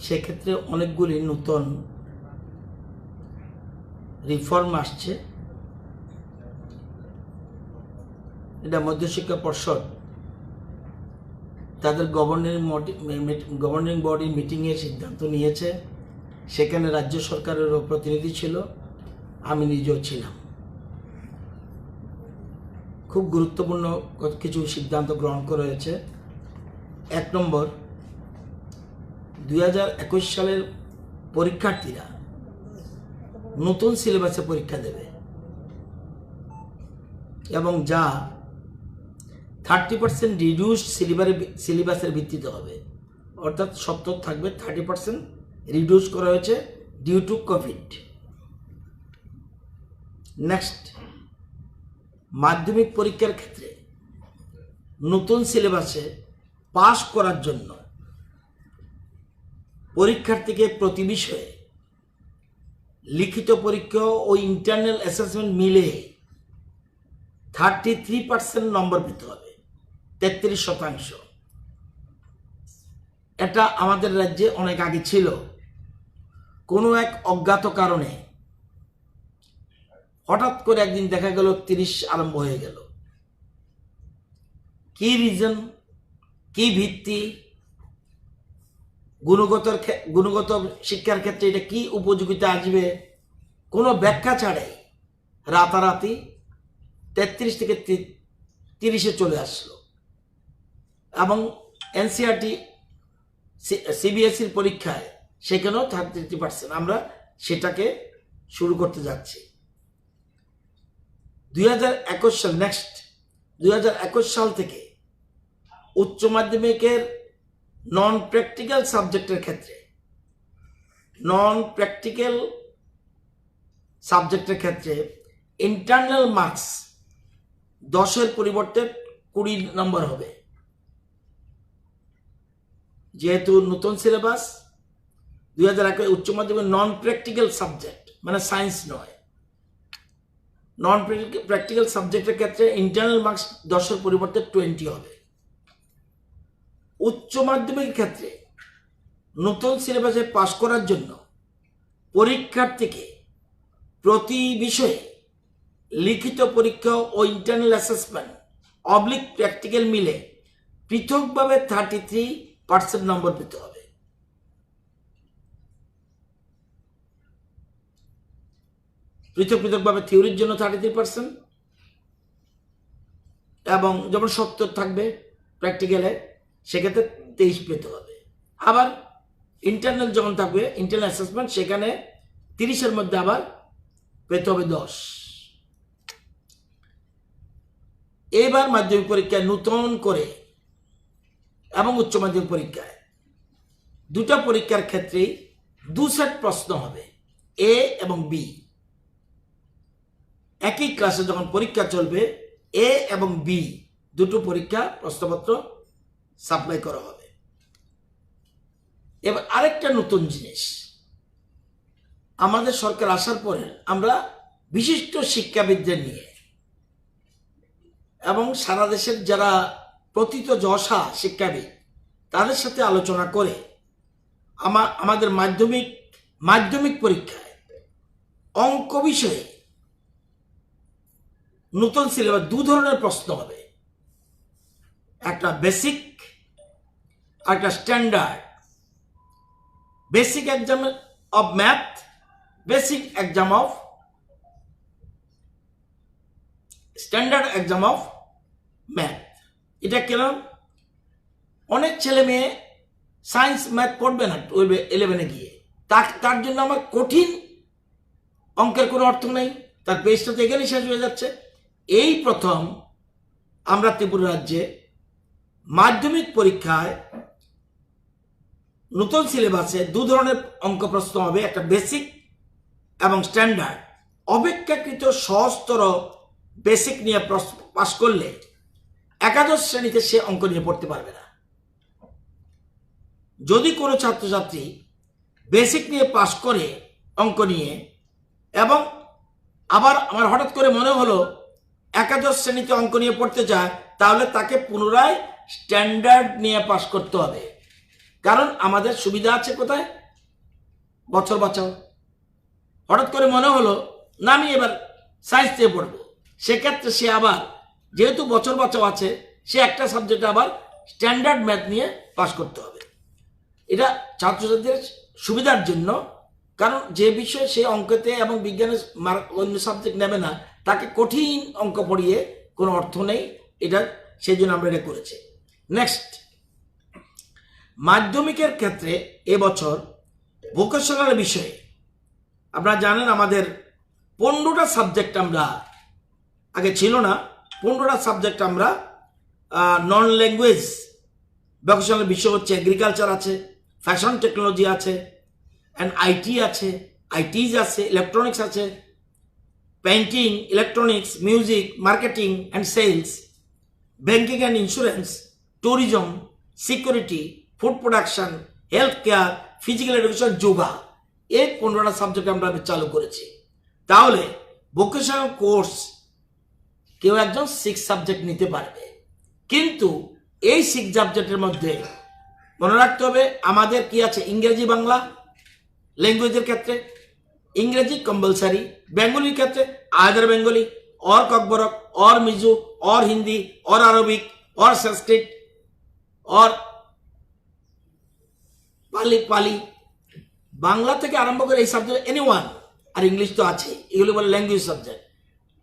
সেক্ষেত্রে অনেকগুলি নতুন রিফর্ম আসছে। এটা মধ্যশিক্ষা পর্ষদ তাদের গভর্নিং বডি মিটিংয়ে সিদ্ধান্ত নিয়েছে। সেখানে রাজ্য সরকারেরও প্রতিনিধি ছিল, আমি নিজেও ছিলাম। খুব গুরুত্বপূর্ণ কিছু সিদ্ধান্ত গ্রহণ করা হয়েছে। 1 নম্বর, 2021 সালের পরীক্ষার্থীরা নতুন সিলেবাসে পরীক্ষা দেবে এবং যা 30% রিডিউস সিলেবাসের ভিত্তিতে হবে, অর্থাৎ 70 থাকবে, 30% রিডিউস করা হয়েছে ডিউ টু কোভিড। নেক্সট, মাধ্যমিক পরীক্ষার ক্ষেত্রে নতুন সিলেবাসে পাস করার জন্য পরীক্ষার্থীকে প্রতি বিষয়ে লিখিত পরীক্ষা ও ইন্টারনাল অ্যাসেসমেন্ট মিলে 33% নম্বর পেতে হবে, 33%। এটা আমাদের রাজ্যে অনেক আগে ছিল। কোনো এক অজ্ঞাত কারণে হঠাৎ করে একদিন দেখা গেল 30 আরম্ভ হয়ে গেল। কি রিজন, কি ভিত্তি, গুণগত শিক্ষার ক্ষেত্রে এটা কি উপযোগিতা আসবে, কোনো ব্যাখ্যা ছাড়াই রাতারাতি 33 থেকে 30-এ চলে আসলো। এবং এনসিইআরটি সিবিএসইর পরীক্ষায় সেখানেও 33%। আমরা সেটাকে শুরু করতে যাচ্ছি 2021 সাল। নেক্সট, 2021 সাল থেকে উচ্চ মাধ্যমিকের নন প্র্যাকটিক্যাল সাবজেক্টের ক্ষেত্রে ইন্টারনাল মার্কস 10-এর পরিবর্তে 20 নম্বর হবে। যেহেতু নতুন সিলেবাস, 2021 উচ্চ মাধ্যমিক নন প্র্যাকটিক্যাল সাবজেক্ট মানে সায়েন্স নয়, নন প্র্যাকটিক্যাল সাবজেক্টের ক্ষেত্রে ইন্টারনাল মার্কস 10-এর পরিবর্তে 20 হবে। উচ্চ মাধ্যমিকের ক্ষেত্রে নতুন সিলেবাসে পাস করার জন্য পরীক্ষার্থীকে প্রতি বিষয়ে লিখিত পরীক্ষা ও ইন্টারনাল অ্যাসেসমেন্ট অবলিক প্র্যাকটিক্যাল মিলে পৃথকভাবে 33% নম্বর পেতে হবে। পৃথকভাবে থিওরির জন্য 33% এবং যেমন 70 থাকবে প্র্যাকটিক্যালে, সেক্ষেত্রে 23 পেতে হবে। আবার ইন্টারনাল যখন থাকবে, ইন্টারনাল অ্যাসেসমেন্ট, সেখানে 30-এর মধ্যে আবার পেতে হবে 10। এবার মাধ্যমিক পরীক্ষায় নতুন করে এবং উচ্চ মাধ্যমিক পরীক্ষায় দুটো পরীক্ষার ক্ষেত্রেই 2 সেট প্রশ্ন হবে, এ এবং বি। একই ক্লাসে যখন পরীক্ষা চলবে, এ এবং বি দুটো পরীক্ষা প্রশ্নপত্র সাপ্লাই করা হবে। এবার আরেকটা নতুন জিনিস, আমাদের সরকার আসার পরে আমরা বিশিষ্ট শিক্ষাবিদদের নিয়ে এবং সারা দেশের যারা প্রথিত যশা শিক্ষাবিদ তাদের সাথে আলোচনা করে আমাদের মাধ্যমিক পরীক্ষায় অঙ্ক বিষয়ে নতুন সিলেবাস 2 ধরনের প্রশ্ন হবে, একটা বেসিক আর একটা standard. Basic exam of math, basic exam of standard exam of math. এটা কেন? অনেক ছেলে মেয়ে সায়েন্স ম্যাথ পড়বে না 11-এ গিয়ে, তার জন্য আমার কঠিন অঙ্কের কোনো অর্থ নেই, তার পেজটা তো এখানেই শেষ হয়ে যাচ্ছে। এই প্রথম আমরা ত্রিপুরা রাজ্যে মাধ্যমিক পরীক্ষায় নতুন সিলেবাসে 2 ধরনের অঙ্ক প্রশ্ন হবে, একটা বেসিক এবং স্ট্যান্ডার্ড। অপেক্ষাকৃত সহজতর বেসিক নিয়ে পাস করলে একাদশ শ্রেণীতে সে অঙ্ক নিয়ে পড়তে পারবে না। যদি কোনো ছাত্রছাত্রী বেসিক নিয়ে পাস করে অঙ্ক নিয়ে, এবং আবার আমার হঠাৎ করে মনে হলো একাদশ শ্রেণীতে অঙ্ক নিয়ে পড়তে চায়, তাহলে তাকে পুনরায় স্ট্যান্ডার্ড নিয়ে পাস করতে হবে। কারণ আমাদের সুবিধা আছে কোথায়, বছর বাঁচাও। হঠাৎ করে মনে হলো না আমি এবার সায়েন্স দিয়ে পড়বো, সেক্ষেত্রে সে আবার যেহেতু বছর বাঁচাও আছে, সে একটা সাবজেক্টে আবার স্ট্যান্ডার্ড ম্যাথ নিয়ে পাস করতে হবে। এটা ছাত্রছাত্রীদের সুবিধার জন্য, কারণ যে বিষয়ে সে অঙ্কতে এবং বিজ্ঞানের অন্য সাবজেক্ট নেবে না, তাকে কঠিন অঙ্ক পড়িয়ে কোনো অর্থ নেই। এটা সেই জন্য আমরা এটা করেছি। নেক্সট, মাধ্যমিকের ক্ষেত্রে এবছর ভোকেশনাল বিষয়ে আপনারা জানেন আমাদের 15টা সাবজেক্ট আমরা, আগে ছিল না, 15টা সাবজেক্ট আমরা নন ল্যাঙ্গুয়েজ ভোকেশনাল বিষয় হচ্ছে এগ্রিকালচার আছে, ফ্যাশন টেকনোলজি আছে, অ্যান্ড আইটি আছে, আইটিজ আছে, ইলেকট্রনিক্স আছে, painting, electronics, music, marketing and sales, banking and insurance, tourism, security, food production, health care, physical education, yoga. এই 15টা সাবজেক্ট আমরা চালু করেছি। তাহলে ভোকেশনাল কোর্স কেউ একজন 6 সাবজেক্ট নিতে পারবে, কিন্তু এই 6 সাবজেক্টের মধ্যে মনে রাখতে হবে আমাদের কি আছে, ইংরেজি বাংলা ল্যাঙ্গুয়েজের ক্ষেত্রে ইংরেজি কম্পালসারি, বেঙ্গলির ক্ষেত্রে আদার বেঙ্গলি और कॉकबोरक और मिजो और हिंदी और अरबिक और संस्कृत और পালি বাংলা থেকে আরম্ভ করে এই সাবজেক্ট এনিওয়ান, আর ইংলিশ তো আছে, এগুলো বলে ল্যাঙ্গুয়েজ সাবজেক্ট।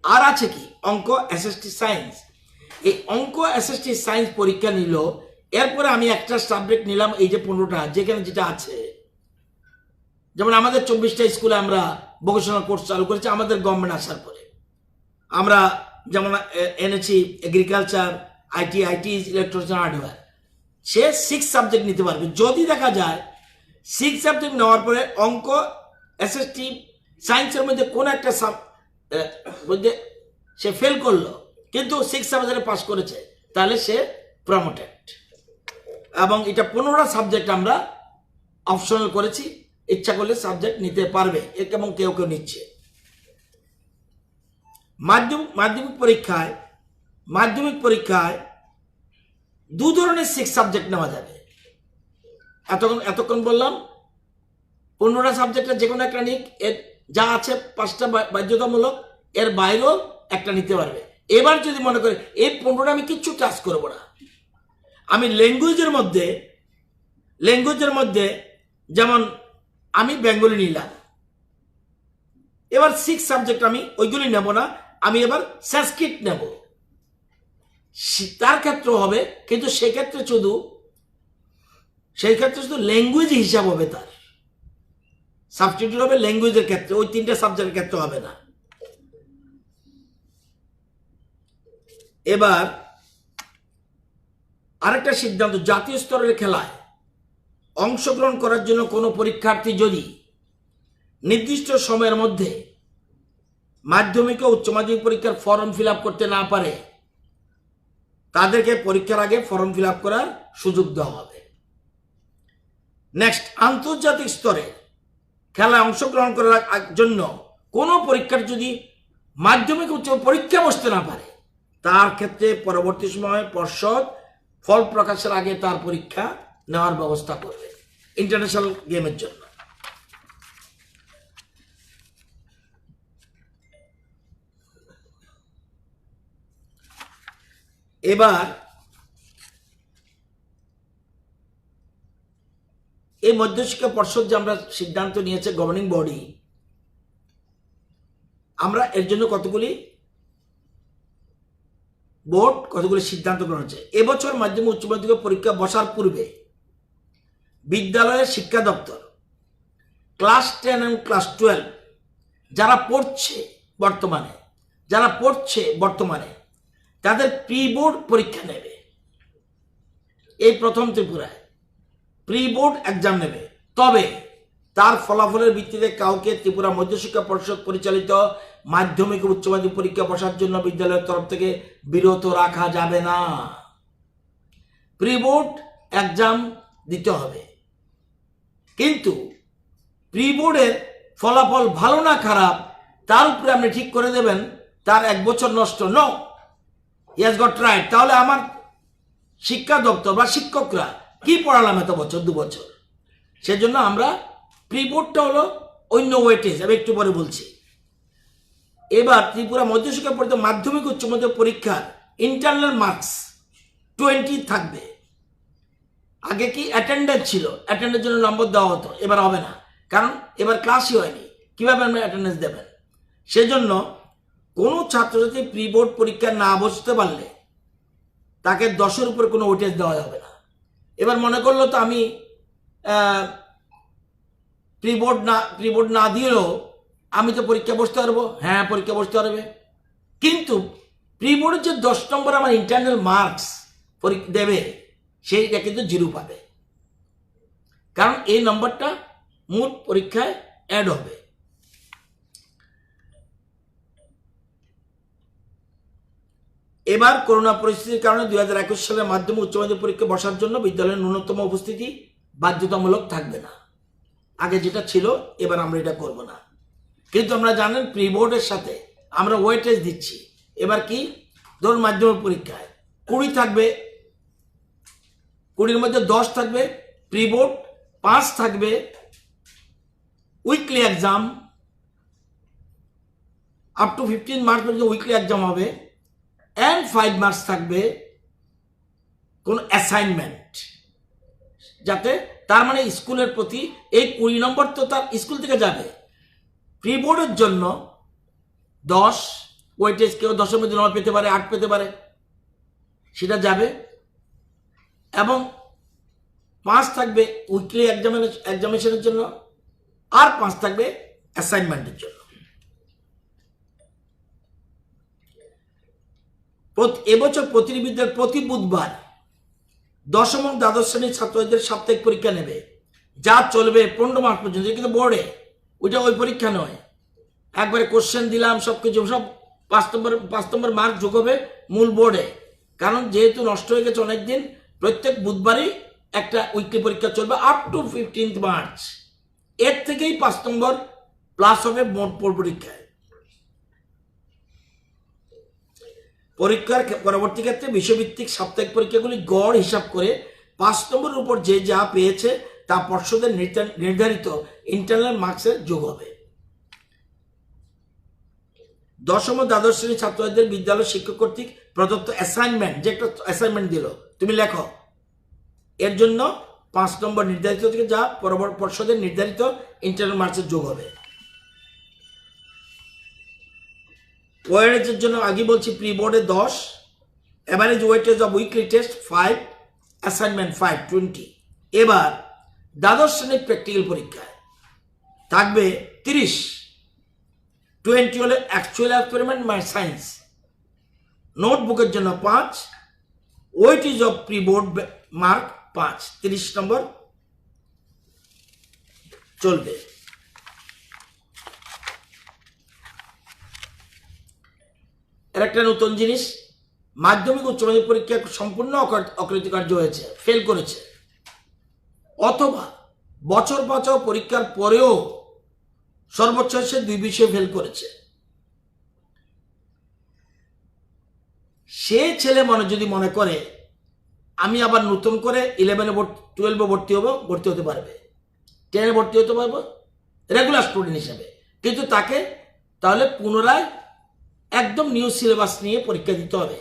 আর আছে কি অঙ্ক, এসএসটি সায়েন্স। এই অঙ্ক এসএসটি সায়েন্স পরীক্ষা নিল, এরপরে আমি একটা সাবজেক্ট নিলাম, এই যে 15টা যেখানে যেটা আছে। যেমন আমাদের 24টা স্কুলে আমরা ভোকেশনাল কোর্স চালু করেছি আমাদের গভর্নমেন্ট আসার পরে। আমরা যেমন এনেছি agriculture, IT, electronics, hardware. Say 6 subject নিতে পারবে। যদি দেখা যায় 6 সাবজেক্ট নেওয়ার পরে অঙ্ক, এসএসটি, সায়েন্সের মধ্যে কোন একটা মধ্যে সে ফেল করলো, কিন্তু 6 সাবজেক্টে পাস করেছে, তাহলে সে প্রমোটেড। এবং এটা 15টা সাবজেক্ট আমরা অপশনাল করেছি, ইচ্ছা করলে সাবজেক্ট নিতে পারবে, এবং কেউ কেউ নিচ্ছে। মাধ্যমিক পরীক্ষায় 2 ধরনের 6 সাবজেক্ট নেওয়া যাবে। এতক্ষণ বললাম 15টা সাবজেক্টে যে কোনো একটা নিক, এর যা আছে 5টা বাধ্যতামূলক, এর বাইরেও একটা নিতে পারবে। এবার যদি মনে করে এই 15টা আমি কিচ্ছু টাচ করবো না, আমি ল্যাঙ্গুয়েজের মধ্যে যেমন আমি বেঙ্গলি নিলাম, এবার 6 সাবজেক্ট আমি ওইগুলি নেব না, আমি এবার সংস্কৃত নেব, তার ক্ষেত্রে হবে, কিন্তু সেই ক্ষেত্রে শুধু ল্যাঙ্গুয়েজ হিসাব হবে, তার সাবস্টিটিউট হবে ল্যাঙ্গুয়েজের ক্ষেত্রে, ওই 3টে সাবজেক্টের ক্ষেত্রে হবে না। এবার আরেকটা সিদ্ধান্ত, জাতীয় স্তরের খেলায় অংশগ্রহণ করার জন্য কোনো পরীক্ষার্থী যদি নির্দিষ্ট সময়ের মধ্যে মাধ্যমিক ও উচ্চ মাধ্যমিক পরীক্ষার ফর্ম ফিল আপ করতে না পারে, তাদেরকে পরীক্ষার আগে ফর্ম ফিল আপ করার সুযোগ দেওয়া হবে। নেক্সট, আন্তর্জাতিক স্তরে খেলায় অংশগ্রহণ করার জন্য কোনো পরীক্ষার যদি মাধ্যমিক উচ্চ পরীক্ষা বসতে না পারে, তার ক্ষেত্রে পরবর্তী সময়ে পর্ষদ ফল প্রকাশের আগে তার পরীক্ষা নেওয়ার ব্যবস্থা করবে ইন্টারন্যাশনাল গেমের জন্য। এবার এই মধ্যশিক্ষা পর্ষদ যে আমরা সিদ্ধান্ত নিয়েছে, গভর্নিং বডি, আমরা এর জন্য কতগুলি সিদ্ধান্ত গ্রহণ হচ্ছে। এবছর মাধ্যমিক উচ্চ মাধ্যমিক পরীক্ষা বসার পূর্বে বিদ্যালয়ের শিক্ষা দপ্তর ক্লাস 10 এবং ক্লাস 12 যারা পড়ছে বর্তমানে তাদের প্রি বোর্ড পরীক্ষা নেবে। এই প্রথম ত্রিপুরায় প্রি বোর্ড এক্সাম নেবে, তবে তার ফলাফলের ভিত্তিতে কাউকে ত্রিপুরা মধ্যশিক্ষা পর্ষদ পরিচালিত মাধ্যমিক উচ্চ মাধ্যমিক পরীক্ষা বসার জন্য বিদ্যালয়ের তরফ থেকে বিরত রাখা যাবে না। প্রি বোর্ড এক্সাম দিতে হবে, কিন্তু প্রি বোর্ডের ফলাফল ভালো না খারাপ তার উপরে আপনি ঠিক করে দেবেন তার 1 বছর নষ্ট, no, he has got right. তাহলে আমার শিক্ষা দপ্তর বা শিক্ষকরা কি পড়ালাম এত বছর 2 বছর? সেজন্য আমরা প্রি বোর্ডটা হলো অন্য ওয়েটেজ, আমি একটু পরে বলছি। এবার ত্রিপুরা মধ্যশিক্ষা পরিষদ মাধ্যমিক উচ্চ মাধ্যমিক পরীক্ষার ইন্টারনাল মার্কস 20 থাকবে। আগে কি অ্যাটেন্ডেন্স ছিল, অ্যাটেন্ডেন্সের জন্য নম্বর দেওয়া হতো, এবার হবে না, কারণ এবার ক্লাসই হয়নি, কিভাবে আপনি অ্যাটেন্ডেন্স দেবেন? সেজন্য কোনো ছাত্রছাত্রী প্রি বোর্ড পরীক্ষা না বসতে পারলে তাকে 10-এর উপরে কোনো ওয়েটেজ দেওয়া যাবে না। এবার মনে করলো তো আমি প্রি বোর্ড না দিলেও আমি তো পরীক্ষা বসতে পারবো। হ্যাঁ, পরীক্ষা বসতে পারবে, কিন্তু প্রি বোর্ডের যে 10 নম্বর আমার ইন্টারনাল মার্কস দেবে সেইটা কিন্তু 0 পাবে, কারণ এই নম্বরটা মূল পরীক্ষায় অ্যাড হবে। এবার করোনা পরিস্থিতির কারণে 2021 সালের মাধ্যমিক উচ্চ মাধ্যমিক পরীক্ষা বসার জন্য বিদ্যালয়ের ন্যূনতম উপস্থিতি বাধ্যতামূলক থাকবে না। আগে যেটা ছিল, এবার আমরা এটা করব না। কিন্তু আমরা জানেন প্রি বোর্ডের সাথে আমরা ওয়েটেজ দিচ্ছি। এবার কি, ধরুন মাধ্যমিক পরীক্ষায় 20 থাকবে, 20-এর মধ্যে 10 থাকবে প্রি বোর্ড, 5 থাকবে weekly exam, up to 15 March পর্যন্ত উইকলি এক্সাম হবে, অ্যান্ড 5 মার্কস থাকবে কোন অ্যাসাইনমেন্ট, যাতে তার মানে স্কুলের প্রতি এই 20 নম্বর তো তার স্কুল থেকে যাবে। প্রি বোর্ডের জন্য 10 ওয়েটেজ, কেউ 10-এর মধ্যে 9 পেতে পারে, 8 পেতে পারে, সেটা যাবে, এবং 5 থাকবে উইকলি এক্সামিনেশনের জন্য, আর 5 থাকবে অ্যাসাইনমেন্টের জন্য। এবছর প্রতিটি বিদ্যালয় প্রতি বুধবার 10ম এবং দ্বাদশ শ্রেণীর ছাত্রদের সাপ্তাহিক পরীক্ষা নেবে, যা চলবে 15 মার্চ পর্যন্ত। কিন্তু বোর্ডে ওইটা ওই পরীক্ষা নয়, একবারে কোশ্চেন দিলাম সবকিছু, সব 5 নম্বর মার্ক যোগ হবে মূল বোর্ডে, কারণ যেহেতু নষ্ট হয়ে গেছে অনেকদিন, প্রত্যেক বুধবারই একটা উইকলি পরীক্ষা চলবে আপ টু 15 মার্চ। এর থেকেই 5 নম্বর প্লাস হবে মোট পরীক্ষায়। পরীক্ষার পরবর্তী ক্ষেত্রে বিষয়ভিত্তিক সাপ্তাহিক পরীক্ষাগুলি গড় হিসাব করে 5 নম্বরের উপর যে যা পেয়েছে তা পর্ষদের নির্ধারিত ইন্টারনাল মার্কসের যোগ হবে। 10ম ও দ্বাদশ শ্রেণীর ছাত্রদের বিদ্যালয় শিক্ষক কর্তৃক প্রদত্ত অ্যাসাইনমেন্ট, যে একটা অ্যাসাইনমেন্ট দিল তুমি লেখো, এর জন্য 5 নম্বর নির্ধারিত থেকে যা পর্ষদের নির্ধারিত ইন্টারনাল মার্কসের যোগ হবে। ওয়েটেজের জন্য আগে বলছি, প্রি বোর্ডে 10, average weightage of weekly test 5, assignment 5, 20। এবার দ্বাদশ শ্রেণীর প্র্যাকটিক্যাল পরীক্ষায় থাকবে 30, 20 হলে অ্যাকচুয়াল এক্সপেরিমেন্ট মাই সায়েন্স। নোটবুকের জন্য 5, weightage of pre board mark 5, 30 নম্বর চলবে। এর একটা নতুন জিনিস, মাধ্যমিক উচ্চ মাধ্যমিক পরীক্ষা সম্পূর্ণ অকৃতকার্য হয়েছে, ফেল করেছে, অথবা বছর পরীক্ষার পরেও সর্বোচ্চ সে 2 বিষয়ে ফেল করেছে, সে ছেলে যদি মনে করে আমি আবার নতুন করে 11-এ 12-এ ভর্তি হতে পারবে, 10-এ ভর্তি হতে পারবো রেগুলার স্টুডেন্ট হিসেবে, কিন্তু তাকে তাহলে পুনরায় একদম নিউ সিলেবাস নিয়ে পরীক্ষা দিতে হবে।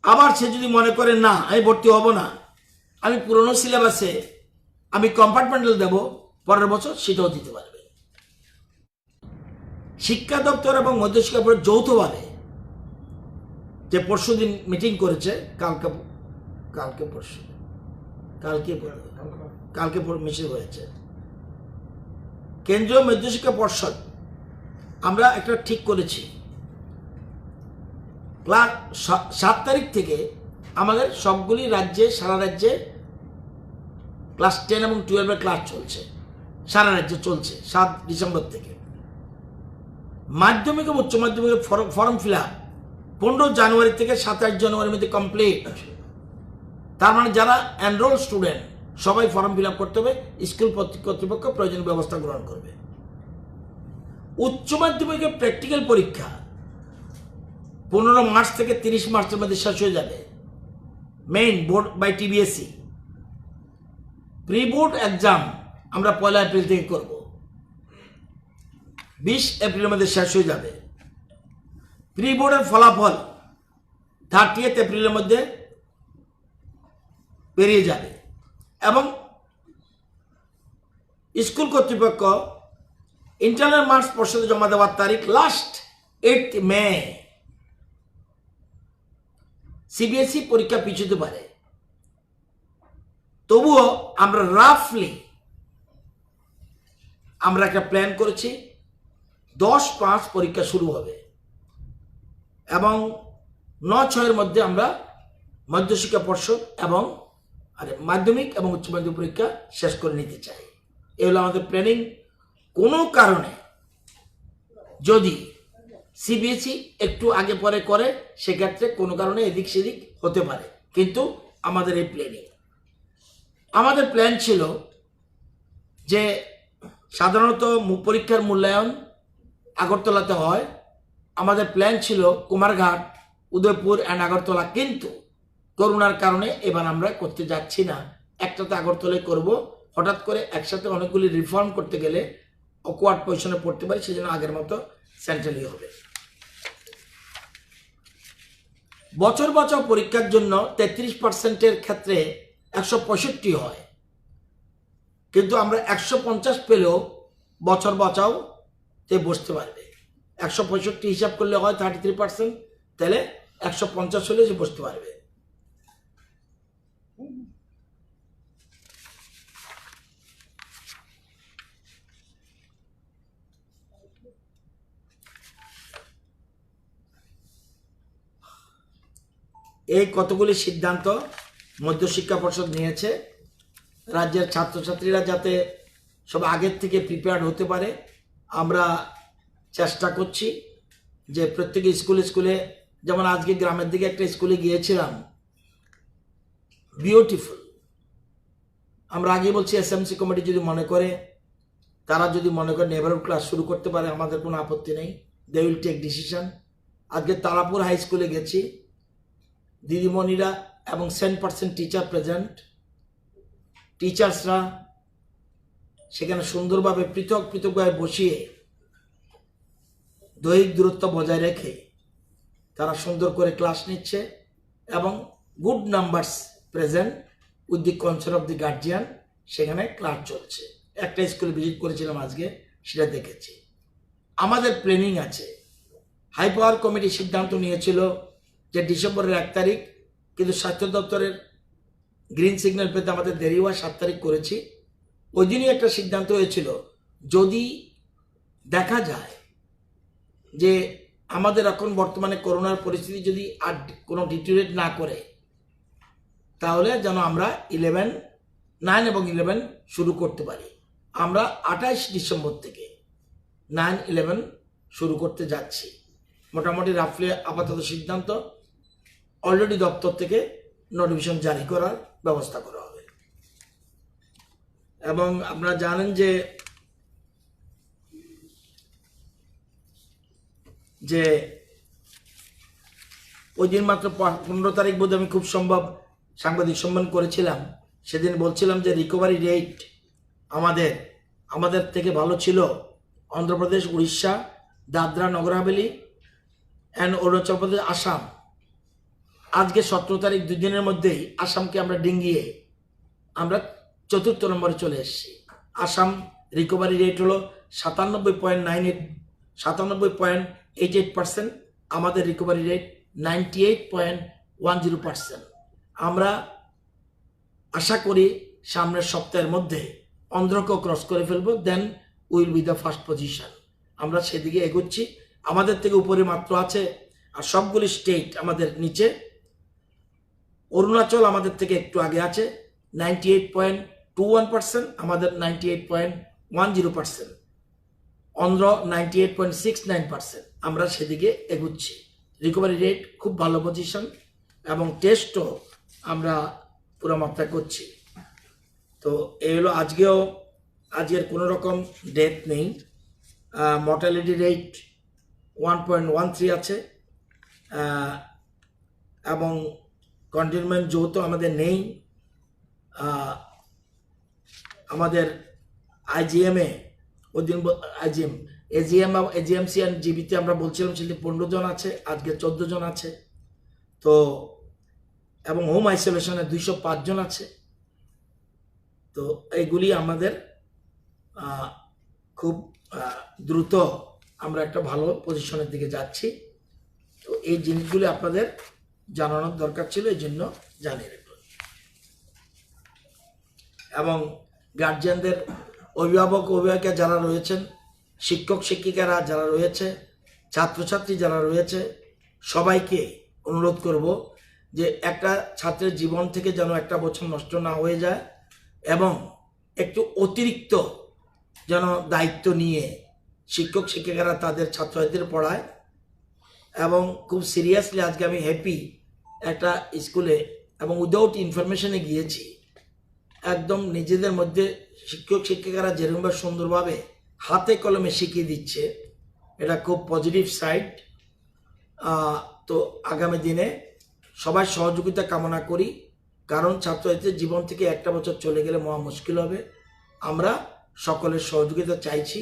আবার সে যদি মনে করে না আমি ভর্তি হব না, আমি পুরনো সিলেবাসে আমি কম্পার্টমেন্টাল দেব পরের বছর, সেটাও দিতে পারবে। শিক্ষা দপ্তর এবং মধ্যশিক্ষা বোর্ড যৌথভাবে যে পরশুদিন মিটিং করেছে, কালকে মিছিল হয়েছে, কেন্দ্রীয় মধ্যশিক্ষা পর্ষদ আমরা একটা ঠিক করেছি, ক্লাস 7 তারিখ থেকে আমাদের সবগুলি রাজ্যে, সারা রাজ্যে ক্লাস 10 এবং 12-এর ক্লাস চলছে, সারা রাজ্যে চলছে 7 ডিসেম্বর থেকে। মাধ্যমিক এবং উচ্চ মাধ্যমিকের ফর্ম ফিল আপ 15 জানুয়ারি থেকে 27 জানুয়ারির মধ্যে কমপ্লিট। তার মানে যারা এনরোল স্টুডেন্ট সবাই ফর্ম ফিল আপ করতে হবে, স্কুল কর্তৃপক্ষ প্রয়োজনীয় ব্যবস্থা গ্রহণ করবে। উচ্চ মাধ্যমিকের প্র্যাকটিক্যাল পরীক্ষা 15 মার্চ থেকে 30 মার্চের মধ্যে শেষ হয়ে যাবে, main board by TBSE. Pre board exam আমরা 1 এপ্রিল থেকে করব, 20 এপ্রিলের মধ্যে শেষ হয়ে যাবে। প্রি বোর্ডের ফলাফল 30 এপ্রিলের মধ্যে বেরিয়ে যাবে এবং স্কুল কর্তৃপক্ষ ইন্টারনাল মার্কস পর্ষদে জমা দেওয়ার তারিখ লাস্ট 8 মে। সিবিএসই পরীক্ষা পিছুতে পারে, তবুও আমরা রাফলি আমরা একটা প্ল্যান করেছি 10/5 পরীক্ষা শুরু হবে এবং 9/6 মধ্যে আমরা মধ্যশিক্ষা পর্ষদ এবং মাধ্যমিক এবং উচ্চ মাধ্যমিক পরীক্ষা শেষ করে নিতে চাই। এই হলো আমাদের প্ল্যানিং। কোনো কারণে যদি সিবিএসই একটু আগে পরে করে সেক্ষেত্রে কোনো কারণে এদিক সেদিক হতে পারে, কিন্তু আমাদের এই প্ল্যানিং। আমাদের প্ল্যান ছিল যে সাধারণত পরীক্ষার মূল্যায়ন আগরতলাতে হয়। আমাদের প্ল্যান ছিল কুমারঘাট, উদয়পুর অ্যান্ড আগরতলা, কিন্তু করোনার কারণে এবার আমরা করতে যাচ্ছি না। একটাতে আগরতলায় করব। হঠাৎ করে একসাথে অনেকগুলি রিফর্ম করতে গেলে অকওয়ার্ড পজিশনে পড়তে পারি, সেই জন্য আগের মতো সেন্ট্রালি হবে। বছর বছর পরীক্ষার জন্য 33% ক্ষেত্রে 165 হয়, কিন্তু আমরা 150 পেলেও বছর বাঁচাও তে বসতে পারবে। 165 হিসাব করলে হয় 33%, তাহলে 150 হলে যে বসতে পারবে। এই কতগুলি সিদ্ধান্ত মধ্যশিক্ষা পর্ষদ নিয়েছে রাজ্যের ছাত্রছাত্রীরা যাতে সব আগের থেকে প্রিপেয়ার্ড হতে পারে। আমরা চেষ্টা করছি যে প্রত্যেক স্কুলে, যেমন আজকে গ্রামের দিকে একটা স্কুলে গিয়েছিলাম, বিউটিফুল। আমরা আগে বলছি এসএমসি কমিটি যদি মনে করে, তারা যদি মনে করে নেবারহুড ক্লাস শুরু করতে পারে, আমাদের কোনো আপত্তি নেই। They will take decision. আজকে তারাপুর হাই স্কুলে গেছি, দিদিমণিরা এবং 100% টিচার প্রেজেন্ট। টিচার্সরা সেখানে সুন্দরভাবে পৃথকভাবে বসিয়ে দৈহিক দূরত্ব বজায় রেখে তারা সুন্দর করে ক্লাস নিচ্ছে এবং good numbers present with the concern of the guardian, সেখানে ক্লাস চলছে। একটা স্কুল ভিজিট করেছিলাম আজকে, সেটা দেখেছি। আমাদের প্ল্যানিং আছে। হাই পাওয়ার কমিটি সিদ্ধান্ত নিয়েছিল যে ডিসেম্বরের 1 তারিখ, কিন্তু স্বাস্থ্য দপ্তরের গ্রিন সিগন্যাল পেতে আমাদের দেরি হওয়া 7 তারিখ করেছি। ওই দিনই একটা সিদ্ধান্ত হয়েছিল, যদি দেখা যায় যে আমাদের এখন বর্তমানে করোনার পরিস্থিতি যদি আর কোনো ডিটেরিয়েট না করে, তাহলে যেন আমরা 9 এবং 11 শুরু করতে পারি। আমরা 28 ডিসেম্বর থেকে 9-11 শুরু করতে যাচ্ছি। মোটামুটি রাফলি আপাতত সিদ্ধান্ত। অলরেডি দপ্তর থেকে নোটিফিকেশন জারি করার ব্যবস্থা করা হবে। এবং আপনারা জানেন যে ওই দিন মাত্র 15 তারিখ বোধ আমি খুব সম্ভব সাংবাদিক সম্মেলন করেছিলাম। সেদিন বলছিলাম যে রিকভারি রেট আমাদের থেকে ভালো ছিল অন্ধ্রপ্রদেশ, উড়িষ্যা, দাদরা নগর হাভেলি অ্যান্ড অরুণাচল প্রদেশ, আসাম। আজকে 17 তারিখ, 2 দিনের মধ্যেই আসামকে আমরা ডিঙ্গিয়ে আমরা 4র্থ নম্বরে চলে এসেছি। আসাম রিকভারি রেট হলো 97.88%। আমাদের রিকভারি রেট 98.10%। আমরা আশা করি সামনের সপ্তাহের মধ্যে অন্ধ্রকেও ক্রস করে ফেলবো, then will be the first position. আমরা সেদিকে এগোচ্ছি। আমাদের থেকে উপরে মাত্র আছে আর সবগুলি স্টেট আমাদের নিচে। অরুণাচল আমাদের থেকে একটু আগে আছে, 98.21%, আমাদের 98.10%। অন্ধ্র 98.69%। আমরা সেদিকে এগুচ্ছি। রিকভারি রেট খুব ভালো পজিশন এবং টেস্টও আমরা পুরো মাত্রায় করছি। তো এই হলো আজকের কোনো রকম ডেথ নেই। মর্টালিটি রেট 1.13 আছে এবং কন্টেনমেন্ট যেহেতু আমাদের নেই, আমাদের আইজিএমে ওই দিন আইজিএম এজিএমসি অ্যান্ড জিবিতে আমরা বলছিলাম সেটি 15 জন আছে, আজকে 14 জন আছে। তো এবং হোম আইসোলেশনে 205 জন আছে। তো এইগুলি আমাদের খুব দ্রুত আমরা একটা ভালো পজিশনের দিকে যাচ্ছি। তো এই জিনিসগুলি আপনাদের জানানোর দরকার ছিল, এই জন্য জানিয়ে রাখলাম। এবং গার্জিয়ানদের অভিভাবিকা যারা রয়েছেন, শিক্ষক শিক্ষিকারা যারা রয়েছে, ছাত্রছাত্রী যারা রয়েছে, সবাইকে অনুরোধ করব যে একটা ছাত্রের জীবন থেকে যেন একটা বছর নষ্ট না হয়ে যায় এবং একটু অতিরিক্ত যেন দায়িত্ব নিয়ে শিক্ষক শিক্ষিকারা তাদের ছাত্রছাত্রীদের পড়ায়। এবং খুব সিরিয়াসলি আজকে আমি হ্যাপি একটা স্কুলে এবং উইদাউট ইনফরমেশনে গিয়েছি, একদম নিজেদের মধ্যে শিক্ষক শিক্ষিকারা যেরকমভাবে সুন্দরভাবে হাতে কলমে শিখিয়ে দিচ্ছে, এটা খুব পজিটিভ সাইড। তো আগামী দিনে সবাই সহযোগিতা কামনা করি, কারণ ছাত্রছাত্রীদের জীবন থেকে একটা বছর চলে গেলে মহা মুশকিল হবে। আমরা সকলের সহযোগিতা চাইছি,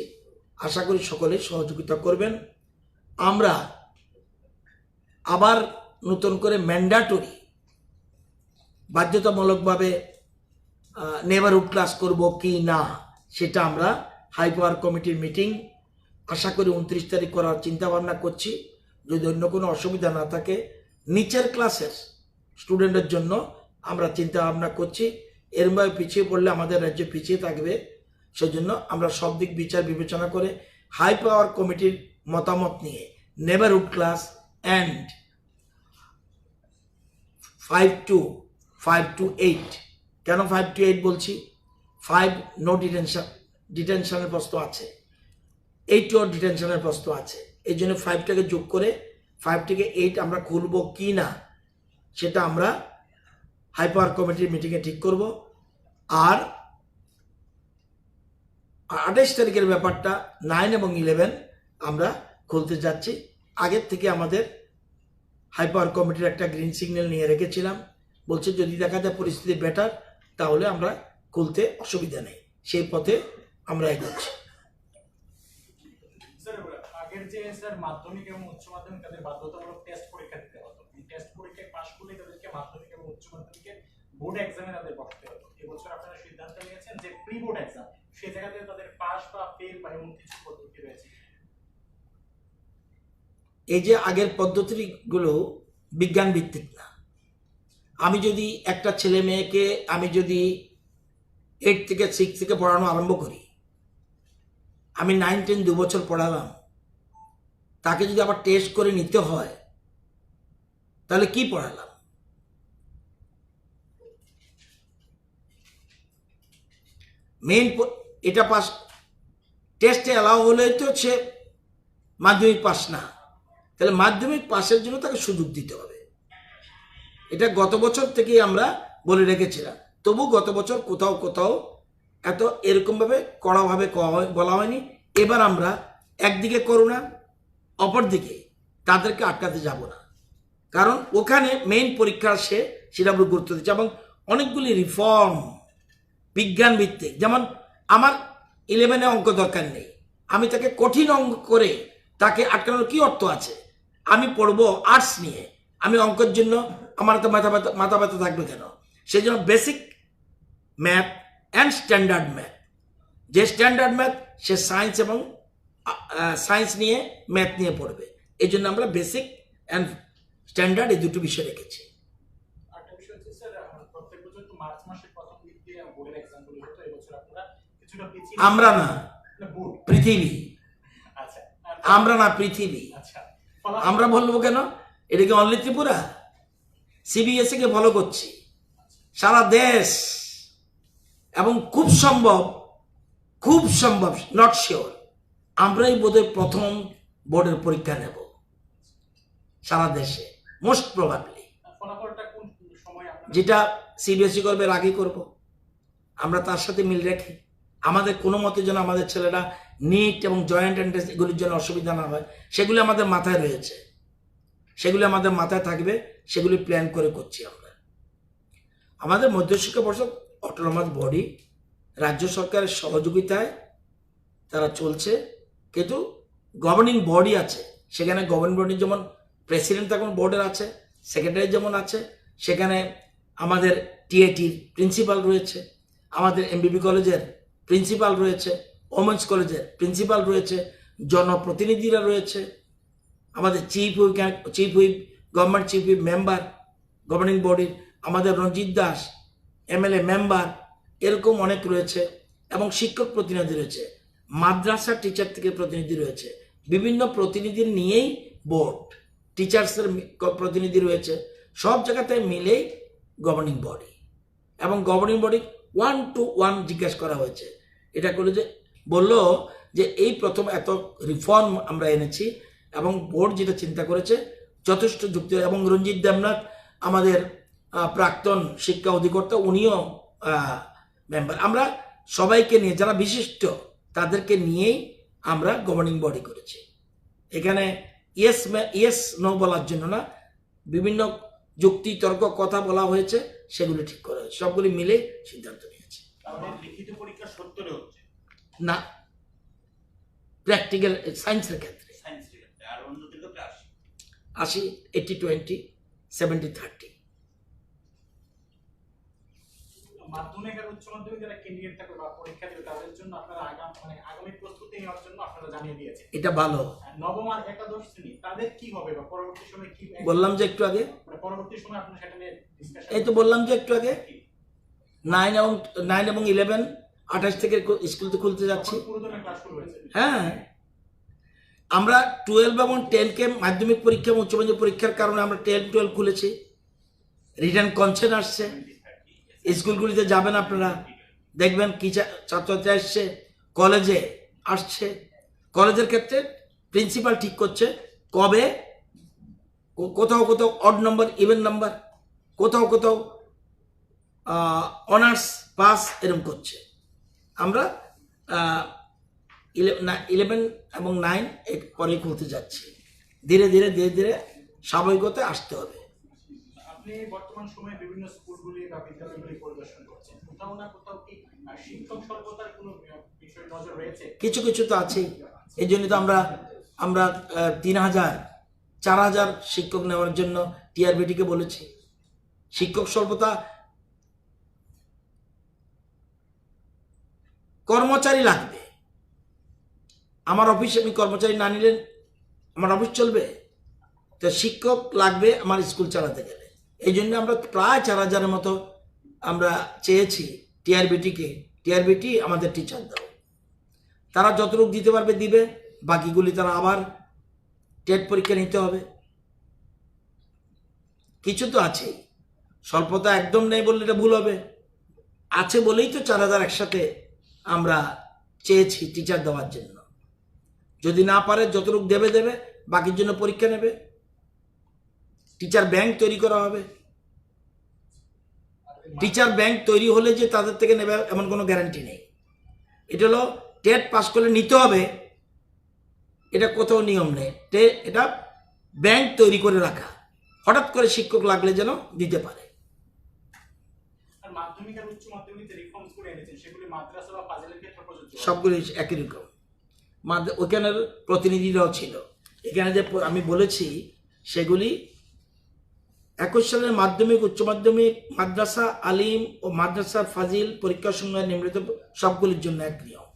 আশা করি সকলেই সহযোগিতা করবেন। আমরা আবার নতুন করে ম্যান্ডেটরি বাধ্যতামূলকভাবে নেবারহুড ক্লাস করব কি না, সেটা আমরা হাই পাওয়ার কমিটির মিটিং আশা করি 29 তারিখ করার চিন্তা ভাবনা করছি। যদি অন্য কোনো অসুবিধা না থাকে, নিচের ক্লাসের স্টুডেন্টের জন্য আমরা চিন্তা ভাবনা করছি। এরমভাবে পিছিয়ে পড়লে আমাদের রাজ্য পিছিয়ে থাকবে, সেজন্য আমরা সব দিক বিচার বিবেচনা করে হাই পাওয়ার কমিটির মতামত নিয়ে নেবারহুড ক্লাস অ্যান্ড 5 to 8, কেন 5 to 8 বলছি, 5 নো ডিটেনশনের প্রশ্ন আছে, 8 ডিটেনশনের প্রশ্ন আছে, এই জন্য 5টাকে যোগ করে 5 থেকে 8 আমরা খুলবো কি না সেটা আমরা হাই পাওয়ার কমিটির মিটিংয়ে ঠিক করব। আর 28 তারিখের ব্যাপারটা 9 এবং 11 আমরা খুলতে যাচ্ছি। আগের থেকে আমাদের হাই পাওয়ার কমিটির একটা গ্রিন সিগন্যাল নিয়ে রেখেছিলাম, বলছে যদি দেখা যায় পরিস্থিতি বেটার তাহলে আমরা খুলতে অসুবিধা নেই, সেই পথে আমরা এগোচ্ছি। আগের যে স্যার মাধ্যমিক এবং উচ্চ মাধ্যমিক তাদের বাধ্যতামূলক টেস্ট পরীক্ষা দিতে হতো, এই টেস্ট পরীক্ষায় পাশ করলে তাদেরকে মাধ্যমিক এবং উচ্চ মাধ্যমিকে বোর্ড এক্সামে তাদের বসতে হতো। এবছর আপনারা সিদ্ধান্ত নিয়েছেন যে প্রি বোর্ড এক্সাম, সেই জায়গাতে তাদের পাস বা ফেল বা এমন কিছু পদ্ধতি রয়েছে। এই যে আগের পদ্ধতিগুলো বিজ্ঞান ভিত্তিক না। আমি যদি একটা ছেলে মেয়েকে আমি যদি 8 থেকে 6 থেকে পড়ানো আরম্ভ করি, আমি 9, 10 2 বছর পড়ালাম, তাকে যদি আবার টেস্ট করে নিতে হয় তাহলে কি পড়ালাম? মেইন এটা পাস টেস্টে অ্যালাউ হলেই তো সে মাধ্যমিক পাস না, তাহলে মাধ্যমিক পাসের জন্য তাকে সুযোগ দিতে হবে। এটা গত বছর থেকেই আমরা বলে রেখেছিলাম, তবু গত বছর কোথাও এত এরকমভাবে কড়াভাবে বলা হয়নি। এবার আমরা একদিকে করোনা, অপরদিকে তাদেরকে আটকাতে যাব না, কারণ ওখানে মেইন পরীক্ষা সেটা আমরা গুরুত্ব দিচ্ছি এবং অনেকগুলি রিফর্ম বিজ্ঞান ভিত্তিক। যেমন আমার 11-এ অঙ্ক দরকার নেই, আমি তাকে কঠিন অঙ্ক করে তাকে আটকানোর কি অর্থ আছে? আমি পড়বো আর্টস নিয়ে, আমি অঙ্কের জন্য আমার তো মাথা ব্যথা থাকবে কেন? সেই জন্য basic math and standard math, যে স্ট্যান্ডার্ড ম্যাথ সে সায়েন্স এবং সায়েন্স নিয়ে ম্যাথ নিয়ে পড়বে, এই জন্য আমরা বেসিক অ্যান্ড স্ট্যান্ডার্ড এই দুটো বিষয় রেখেছি। আমরা না, পৃথিবী। আমরা না, পৃথিবী। আমরা বলবো কেন? এটা কি অনলি ত্রিপুরা? সিবিএসই কে ফলো করছি সারা দেশ, এবং খুব সম্ভব নট শিওর আমরাই বোধহয় প্রথম বোর্ডের পরীক্ষা নেব সারা দেশে, মোস্ট প্রবাবলি। যেটা সিবিএসই করবে এর আগেই করব, আমরা তার সাথে মিল রেখে আমাদের কোনো মতে যেন আমাদের ছেলেরা নিট এবং জয়েন্ট এন্ট্রান্স এগুলির জন্য অসুবিধা না হয়, সেগুলি আমাদের মাথায় রয়েছে, সেগুলি আমাদের মাথায় থাকবে, সেগুলি প্ল্যান করে করছি আমরা। আমাদের মধ্যশিক্ষা পর্ষদ অটোনমাস বডি, রাজ্য সরকারের সহযোগিতায় তারা চলছে, কিন্তু গভর্নিং বডি আছে, সেখানে গভর্নিং বডি যেমন প্রেসিডেন্ট তখন বোর্ডের আছে, সেক্রেটারি যেমন আছে, সেখানে আমাদের টিএটির প্রিন্সিপাল রয়েছে, আমাদের এমবিবি কলেজের প্রিন্সিপাল রয়েছে, ওমেন্স কলেজের প্রিন্সিপাল রয়েছে, জনপ্রতিনিধিরা রয়েছে, আমাদের chief whip government chief whip member governing বডির, আমাদের রঞ্জিত দাস এমএলএ মেম্বার, এরকম অনেক রয়েছে, এবং শিক্ষক প্রতিনিধি রয়েছে, মাদ্রাসা টিচার থেকে প্রতিনিধি রয়েছে, বিভিন্ন প্রতিনিধি নিয়েই বোর্ড, টিচার্সের প্রতিনিধি রয়েছে, সব জায়গাতে মিলেই গভর্নিং বডি। এবং গভর্নিং বডি 1 to 1 জিজ্ঞাসা করা হয়েছে, এটা করলে যে বললো যে এই প্রথম এত রিফর্ম আমরা এনেছি, এবং বোর্ড যেটা চিন্তা করেছে যথেষ্ট যুক্তি, এবং রঞ্জিত দেবনাথ আমাদের প্রাক্তন শিক্ষা অধিকর্তা, উনিও মেম্বার। আমরা সবাইকে নিয়ে, যারা বিশিষ্ট তাদেরকে নিয়েই আমরা গভর্নিং বডি করেছি। এখানে ইয়েস নো বলার জন্য না, বিভিন্ন যুক্তি তর্ক কথা বলা হয়েছে, সেগুলি ঠিক করা হয়েছে, সবগুলি মিলে সিদ্ধান্ত নিয়েছে। লিখিত পরীক্ষা 70 হচ্ছে না, প্র্যাকটিক্যাল সায়েন্সের ক্ষেত্রে আর অন্যদের ক্ষেত্রে 80, 80-20, 70-30। মাধ্যমিক আর উচ্চ মাধ্যমিক যারা ক্যান্ডিডেট থাকবে বা পরীক্ষা দেবে তাদের জন্য আপনারা আগামী প্রস্তুতি নেওয়ার জন্য আপনারা জানিয়ে দিয়েছেন, এটা ভালো। নবম আর একাদশ শ্রেণী তাদের কি হবে বা পরবর্তী সময় কি বললাম যে একটু আগে, মানে পরবর্তী সময় আপনারা সেটা নিয়ে ডিসকাশন, এই তো বললাম যে একটু আগে 9 এবং 11 28 থেকে স্কুল তো খুলতে যাচ্ছি। পুরোদমে ক্লাস শুরু হয়েছে। হ্যাঁ, আমরা 12 এবং 10 কে মাধ্যমিক পরীক্ষা এবং উচ্চ মাধ্যমিক পরীক্ষার কারণে আমরা 10-12 খুলেছি, রিটার্ন কনসেন্ট আসছে, স্কুলগুলিতে যাবেন আপনারা, দেখবেন কি ছাত্রছাত্রী আসছে, কলেজে আসছে। কলেজের ক্ষেত্রে প্রিন্সিপাল ঠিক করছে কবে, কোথাও কোথাও অড নাম্বার ইভেন নাম্বার, কোথাও কোথাও অনার্স পাস এরকম করছে। আমরা 11 এবং 9 পরে খুলতে যাচ্ছি, ধীরে ধীরে ধীরে ধীরে স্বাভাবিকতায় আসতে হবে। আপনি বর্তমান সময়ে বিভিন্ন স্কুলগুলি বা বিদ্যালয়গুলি পরিদর্শন করছেন, কোথাও না কোথাও কি শিক্ষক স্বল্পতার কোনো বিষয় নজর রয়েছে? কিছু কিছু তো আছেই, এই জন্য তো আমরা 3,000-4,000 শিক্ষক নেওয়ার জন্য টিআরবিটিকে বলেছি। শিক্ষক স্বল্পতা, কর্মচারী লাগবে। আমার অফিসে আমি কর্মচারী না নিলে আমার অফিস চলবে? তো শিক্ষক লাগবে আমার স্কুল চালাতে গেলে। এই জন্য আমরা প্রায় 4,000-এর মতো আমরা চেয়েছি টিআরবিটিকে, টিআরবিটি আমাদের টিচার দাও, তারা যতটুকু দিতে পারবে দিবে, বাকিগুলি তারা আবার টেট পরীক্ষা নিতে হবে। কিছু তো আছেই, স্বল্পতা একদম নেই বললে এটা ভুল হবে, আছে বলেই তো 4,000 একসাথে আমরা চেয়েছি টিচার দেওয়ার জন্য। যদি না পারে যতটুকু দেবে দেবে, বাকির জন্য পরীক্ষা নেবে, টিচার ব্যাংক তৈরি করা হবে। টিচার ব্যাংক তৈরি হলে যে তাদের থেকে নেবে এমন কোনো গ্যারান্টি নেই। এটা হলো টেট পাস করলে নিতে হবে, এটা কোথাও নিয়ম নেই। এটা ব্যাংক তৈরি করে রাখা, হঠাৎ করে শিক্ষক লাগলে যেন দিতে পারে। আর মাধ্যমিক আর উচ্চ মাধ্যমিক যে রিফর্মস করে এনেছেন সেগুলি মাদ্রাসা বা ফাজিলের ক্ষেত্রে প্রযোজ্য? সবগুলি একই রকম। ওখানের প্রতিনিধিরাও ছিল। এখানে যে আমি বলেছি সেগুলি 21 সালের মাধ্যমিক, উচ্চ মাধ্যমিক, মাদ্রাসা আলিম ও মাদ্রাসা ফাজিল পরীক্ষার সঙ্গে নিম্নিত সবগুলির জন্য এক নিয়ম।